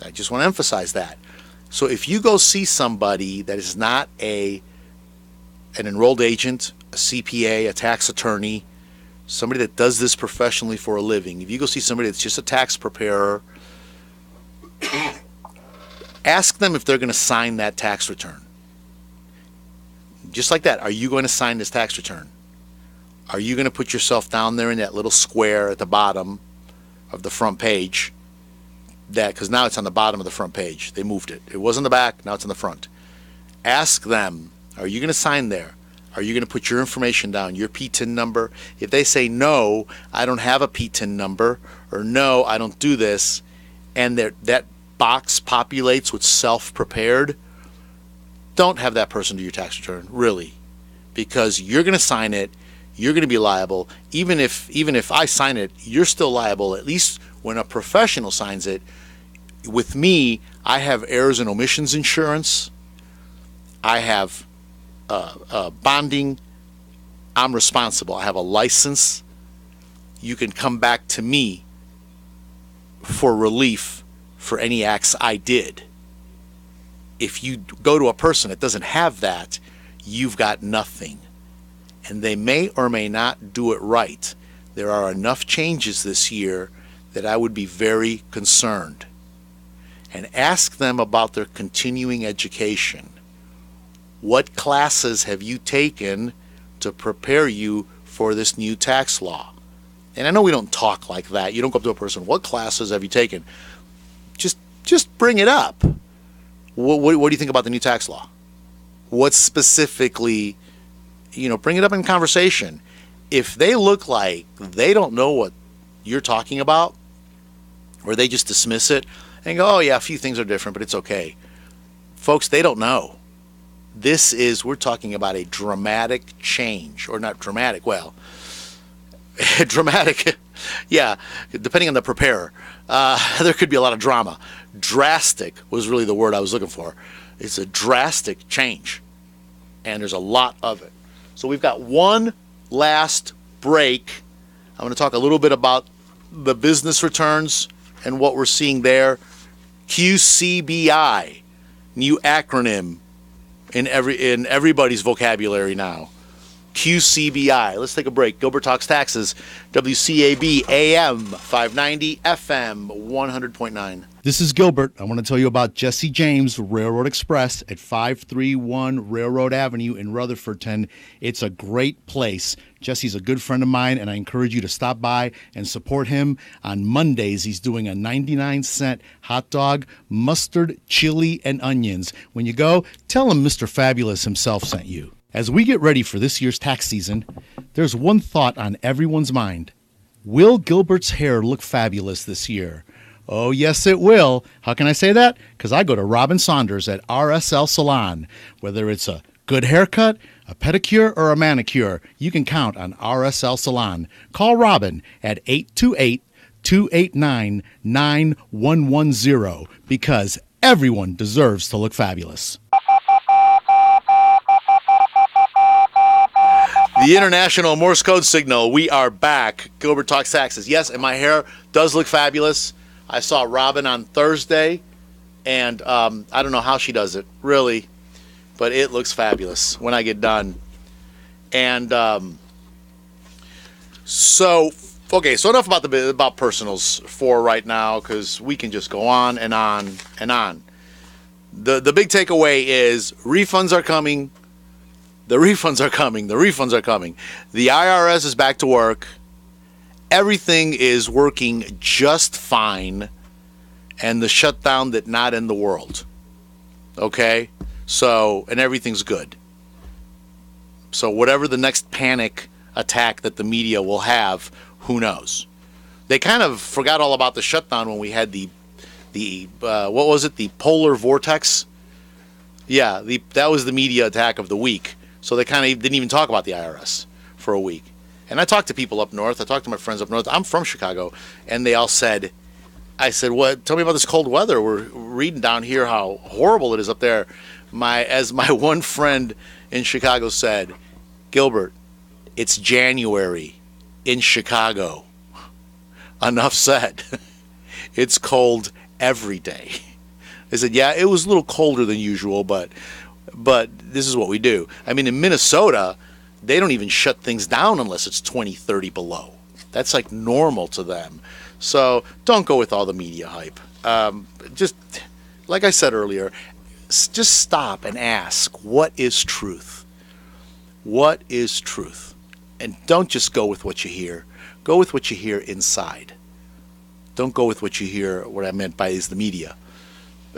A: I just want to emphasize that. So if you go see somebody that is not an enrolled agent, a CPA, a tax attorney, somebody that does this professionally for a living, if you go see somebody that's just a tax preparer, ask them if they're going to sign that tax return. Just like that, are you going to sign this tax return? Are you going to put yourself down there in that little square at the bottom of the front page? Because now it's on the bottom of the front page. They moved it. It was in the back, now it's in the front. Ask them, are you going to sign there? Are you going to put your information down, your PTIN number? If they say, no, I don't have a PTIN number, or no, I don't do this, and that box populates with self-prepared, don't have that person do your tax return, really. Because you're going to sign it, you're going to be liable. Even if I sign it, you're still liable, at least when a professional signs it. With me, I have errors and omissions insurance. I have bonding. I'm responsible. I have a license. You can come back to me for relief for any acts I did. If you go to a person that doesn't have that, you've got nothing. And they may or may not do it right. There are enough changes this year that I would be very concerned. And ask them about their continuing education. What classes have you taken to prepare you for this new tax law? And I know we don't talk like that. You don't go up to a person, what classes have you taken? Just bring it up. What do you think about the new tax law? What specifically, bring it up in conversation. If they look like they don't know what you're talking about, or they just dismiss it and go, oh yeah, a few things are different, but it's okay. Folks, they don't know. We're talking about a dramatic change, or not dramatic, well, dramatic, yeah, depending on the preparer. There could be a lot of drama. Drastic was really the word I was looking for. It's a drastic change, and there's a lot of it. So we've got one last break. I'm going to talk a little bit about the business returns and what we're seeing there. QCBI, new acronym in everybody's vocabulary now. QCBI. Let's take a break. Gilbert Talks Taxes, WCAB AM 590, FM 100.9.
C: This is Gilbert. I want to tell you about Jesse James Railroad Express at 531 Railroad Avenue in Rutherfordton. It's a great place. Jesse's a good friend of mine, and I encourage you to stop by and support him. On Mondays, he's doing a 99-cent hot dog, mustard, chili, and onions. When you go, tell him Mr. Fabulous himself sent you. As we get ready for this year's tax season, there's one thought on everyone's mind. Will Gilbert's hair look fabulous this year? Oh, yes, it will. How can I say that? Because I go to Robin Saunders at RSL Salon. Whether it's a good haircut, a pedicure, or a manicure, you can count on RSL Salon. Call Robin at 828-289-9110 because everyone deserves to look fabulous.
A: The International Morse Code Signal. We are back. Gilbert Talks Taxes. Yes, and my hair does look fabulous. I saw Robin on Thursday, and I don't know how she does it, really, but it looks fabulous when I get done. And so enough about personals for right now, because we can just go on and on and on. The big takeaway is refunds are coming. The refunds are coming. The refunds are coming. The IRS is back to work. Everything is working just fine. And the shutdown did not end the world. Okay? So, and everything's good. So whatever the next panic attack that the media will have, who knows? They kind of forgot all about the shutdown when we had the what was it? The polar vortex? Yeah, that was the media attack of the week. So they kind of didn't even talk about the IRS for a week. And I talked to people up north. I talked to my friends up north. I'm from Chicago. And they all said, I said, what? Tell me about this cold weather. We're reading down here how horrible it is up there. As my one friend in Chicago said, Gilbert, it's January in Chicago. Enough said. It's cold every day. They said, yeah, it was a little colder than usual, but this is what we do. I mean, in Minnesota, they don't even shut things down unless it's 20, 30 below. That's like normal to them. So don't go with all the media hype. Just like I said earlier, just stop and ask, what is truth? What is truth? And don't just go with what you hear. Go with what you hear inside. Don't go with what you hear, what I meant by is the media,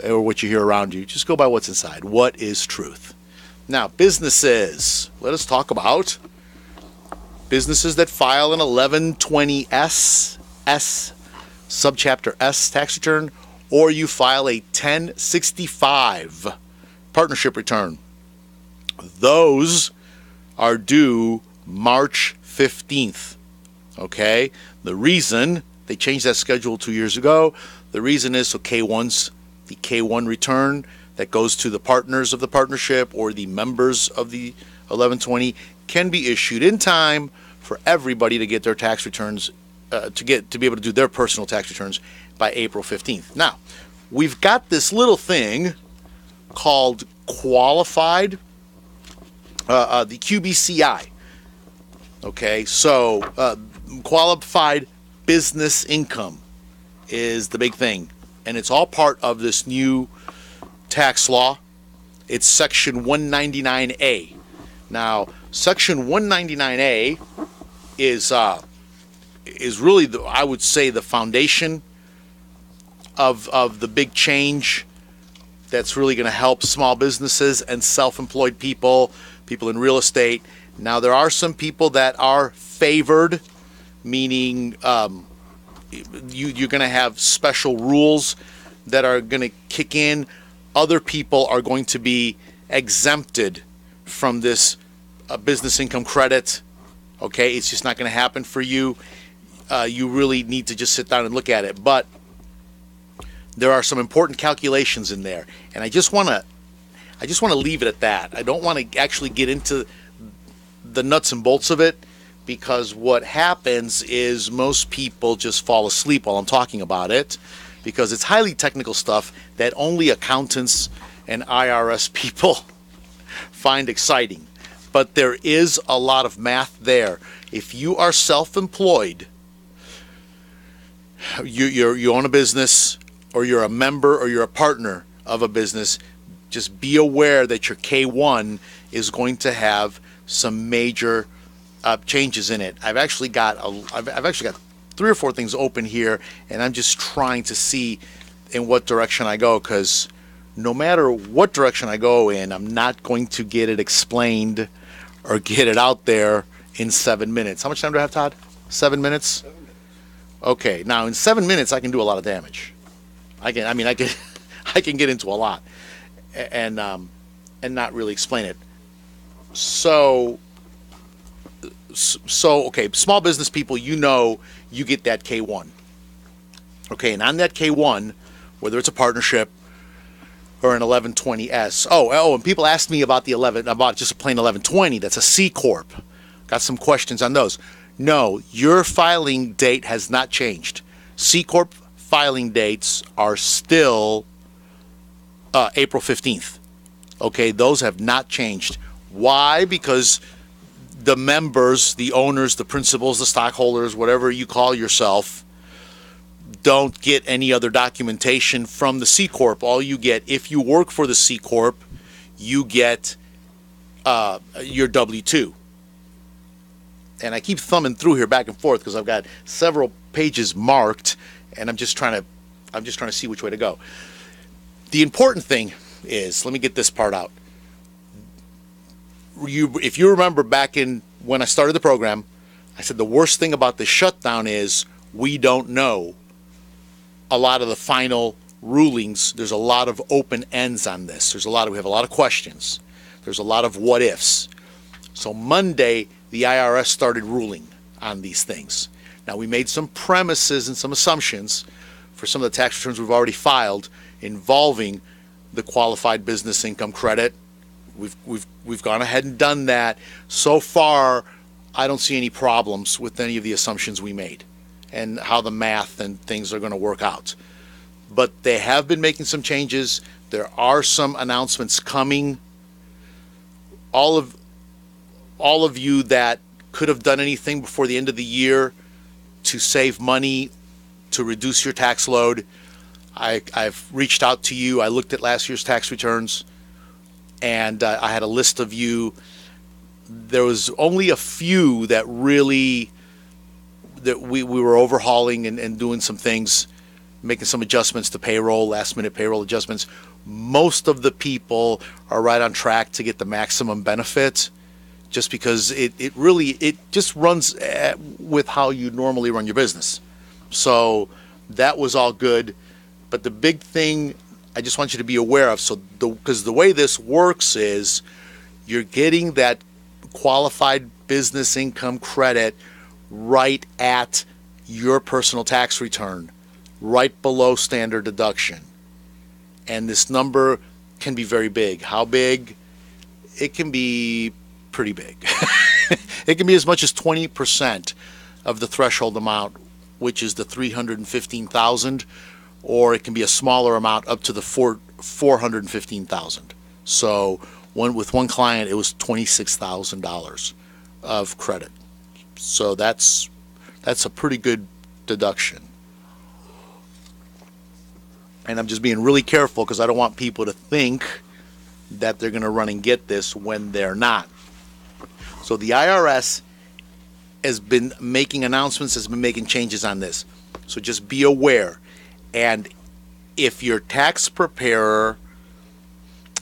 A: or what you hear around you. Just go by what's inside. What is truth? Now, businesses. Let us talk about businesses that file an 1120S, subchapter S tax return, or you file a 1065 partnership return. Those are due March 15th. Okay? The reason they changed that schedule 2 years ago, the reason is so K1's, the K1 return that goes to the partners of the partnership or the members of the 1120 can be issued in time for everybody to get their tax returns, to be able to do their personal tax returns by April 15th. Now, we've got this little thing called qualified, the QBCI. Okay, so qualified business income is the big thing, and it's all part of this new tax law. It's section 199A. Now, section 199A is really, I would say, the foundation of the big change that's really going to help small businesses and self-employed people in real estate. Now, there are some people that are favored, meaning you're going to have special rules that are going to kick in. Other people are going to be exempted from this business income credit. Okay, it's just not going to happen for you. You really need to just sit down and look at it. But there are some important calculations in there, and I just want to leave it at that. I don't want to actually get into the nuts and bolts of it, because what happens is most people just fall asleep while I'm talking about it, because it's highly technical stuff that only accountants and IRS people find exciting. But there is a lot of math there. If you are self-employed, you own a business, or you're a member, or you're a partner of a business, just be aware that your K1 is going to have some major changes in it. I've actually got 3 or 4 things open here, and I'm just trying to see in what direction I go, because no matter what direction I go in, I'm not going to get it explained or get it out there in 7 minutes. How much time do I have, Todd? 7 minutes?
D: 7 minutes.
A: Okay, now in 7 minutes I can do a lot of damage. I can get into a lot and not really explain it. So okay, small business people, you get that K1. Okay, and on that K1, whether it's a partnership or an 1120S. Oh, and people asked me about about just a plain 1120. That's a C Corp. Got some questions on those. No, your filing date has not changed. C Corp filing dates are still April 15th. Okay, those have not changed. Why? Because the members, the owners, the principals, the stockholders, whatever you call yourself, don't get any other documentation from the C Corp. All you get, if you work for the C Corp, you get your W-2. And I keep thumbing through here back and forth because I've got several pages marked, and I'm just trying to see which way to go. The important thing is, let me get this part out. If you remember back in when I started the program, I said the worst thing about this shutdown is we don't know a lot of the final rulings. There's a lot of open ends on this. We have a lot of questions. There's a lot of what ifs. So Monday, the IRS started ruling on these things. Now, we made some premises and some assumptions for some of the tax returns we've already filed involving the qualified business income credit. We've gone ahead and done that. So far, I don't see any problems with any of the assumptions we made and how the math and things are going to work out. but they have been making some changes. There are some announcements coming. All of you that could have done anything before the end of the year to save money, to reduce your tax load, I've reached out to you. I looked at last year's tax returns, and I had a list of you. There was only a few that really, that we were overhauling and doing some things, making some adjustments to payroll, last-minute payroll adjustments. Most of the people are right on track to get the maximum benefit, just because it just runs with how you normally run your business. So that was all good. But the big thing I just want you to be aware of, because the way this works is you're getting that qualified business income credit right at your personal tax return, right below standard deduction. And this number can be very big. How big? It can be pretty big. It can be as much as 20% of the threshold amount, which is the $315,000, or it can be a smaller amount up to the $415,000. So with one client, it was $26,000 of credit. So that's a pretty good deduction. And I'm just being really careful because I don't want people to think that they're going to run and get this when they're not. So the IRS has been making announcements, has been making changes on this. So just be aware. And if your tax preparer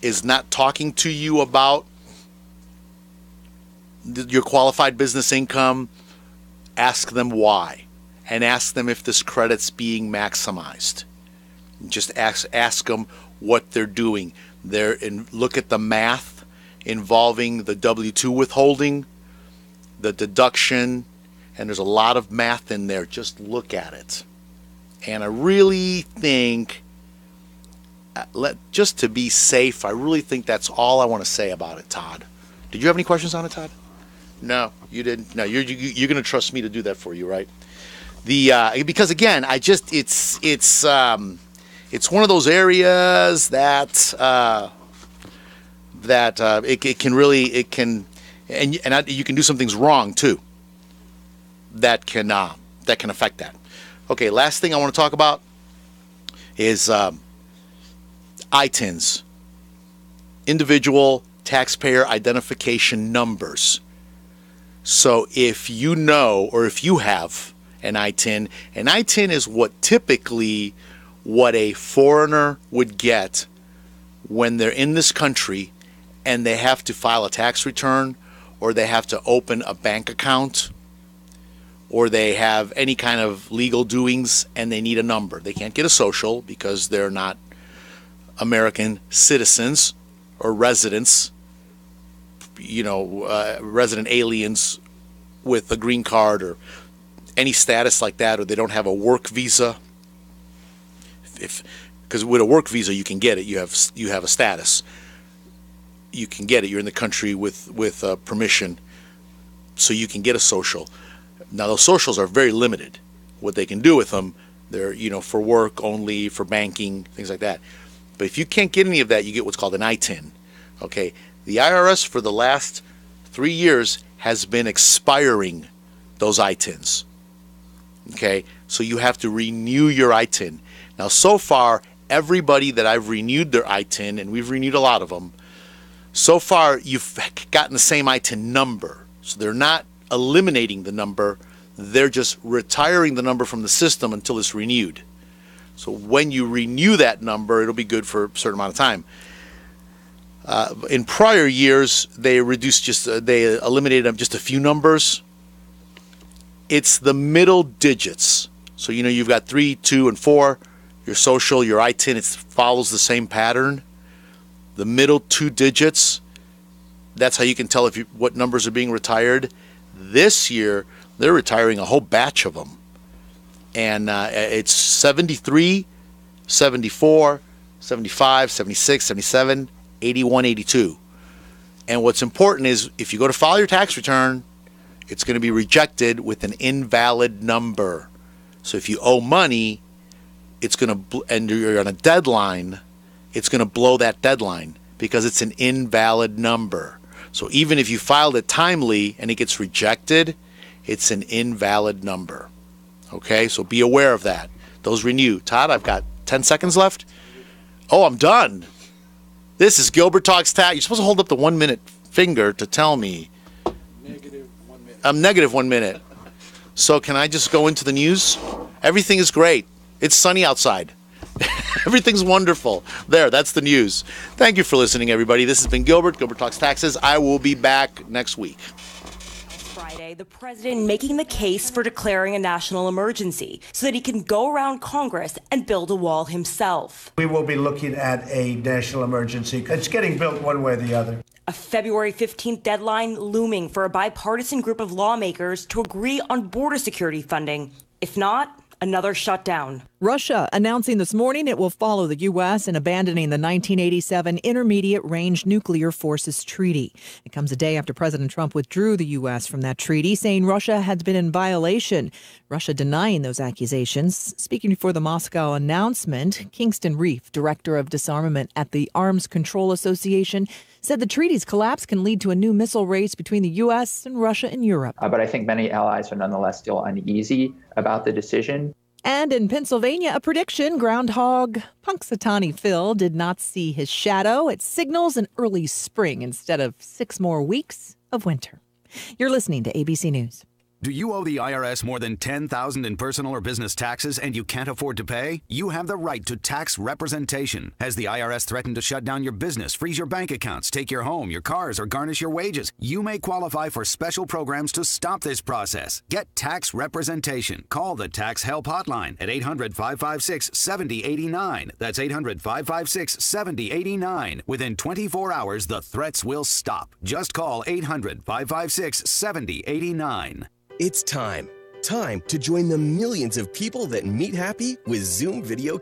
A: is not talking to you about your qualified business income, ask them why, and ask them if this credit's being maximized. Just ask them what they're doing. Look at the math involving the W-2 withholding, the deduction, and there's a lot of math in there. Just look at it. And I really think, just to be safe, I really think that's all I want to say about it, Todd. Did you have any questions on it, Todd? No, you didn't. No, you're going to trust me to do that for you, right? Because again, it's one of those areas that you can do some things wrong too. That can affect that. Okay, last thing I want to talk about is ITINs, individual taxpayer identification numbers. So if you know, or if you have an ITIN is typically what a foreigner would get when they're in this country and they have to file a tax return, or they have to open a bank account, or they have any kind of legal doings and they need a number. They can't get a social because they're not American citizens or residents, resident aliens with a green card or any status like that, or they don't have a work visa. Because with a work visa you can get it. You have a status. You can get it. You're in the country with permission, so you can get a social. Now those socials are very limited. What they can do with them, they're for work only, for banking, things like that. But if you can't get any of that, you get what's called an ITIN. Okay, the IRS for the last 3 years has been expiring those ITINs. Okay, so you have to renew your ITIN. Now, so far, everybody that I've renewed their ITIN, and we've renewed a lot of them, so far you've gotten the same ITIN number. So they're not eliminating the number, they're just retiring the number from the system until it's renewed. So when you renew that number, it'll be good for a certain amount of time. In prior years, they eliminated just a few numbers. It's the middle digits. So you've got 3, 2, and 4. Your social, your ITIN, it follows the same pattern. The middle 2 digits, that's how you can tell what numbers are being retired. This year, they're retiring a whole batch of them. And it's 73, 74, 75, 76, 77, 81, 82. And what's important is if you go to file your tax return, it's going to be rejected with an invalid number. So if you owe money, it's going to, and you're on a deadline, it's going to blow that deadline because it's an invalid number. So even if you filed it timely and it gets rejected, it's an invalid number. Okay, so be aware of that. Those renew. Todd, I've got 10 seconds left. Oh, I'm done. This is Gilbert Talks Tax. You're supposed to hold up the 1 minute finger to tell me.
C: Negative 1 minute.
A: I'm negative 1 minute. So can I just go into the news? Everything is great. It's sunny outside. Everything's wonderful. There, that's the news. Thank you for listening, everybody. This has been Gilbert Talks Taxes. I will be back next week.
D: Friday, the president making the case for declaring a national emergency so that he can go around Congress and build a wall himself.
E: We will be looking at a national emergency. It's getting built one way or the other.
D: A February 15th deadline looming for a bipartisan group of lawmakers to agree on border security funding. If not, another shutdown.
F: Russia announcing this morning it will follow the U.S. in abandoning the 1987 Intermediate Range Nuclear Forces Treaty. It comes a day after President Trump withdrew the U.S. from that treaty, saying Russia had been in violation. Russia denying those accusations. Speaking before the Moscow announcement, Kingston Reef, director of disarmament at the Arms Control Association, said the treaty's collapse can lead to a new missile race between the U.S. and Russia and Europe.
G: But I think many allies are nonetheless still uneasy about the decision.
F: And in Pennsylvania, a prediction, groundhog Punxsutawney Phil did not see his shadow. It signals an early spring instead of 6 more weeks of winter. You're listening to ABC News.
H: Do you owe the IRS more than $10,000 in personal or business taxes and you can't afford to pay? You have the right to tax representation. Has the IRS threatened to shut down your business, freeze your bank accounts, take your home, your cars, or garnish your wages? You may qualify for special programs to stop this process. Get tax representation. Call the Tax Help Hotline at 800-556-7089. That's 800-556-7089. Within 24 hours, the threats will stop. Just call 800-556-7089.
I: It's time to join the millions of people that meet happy with Zoom video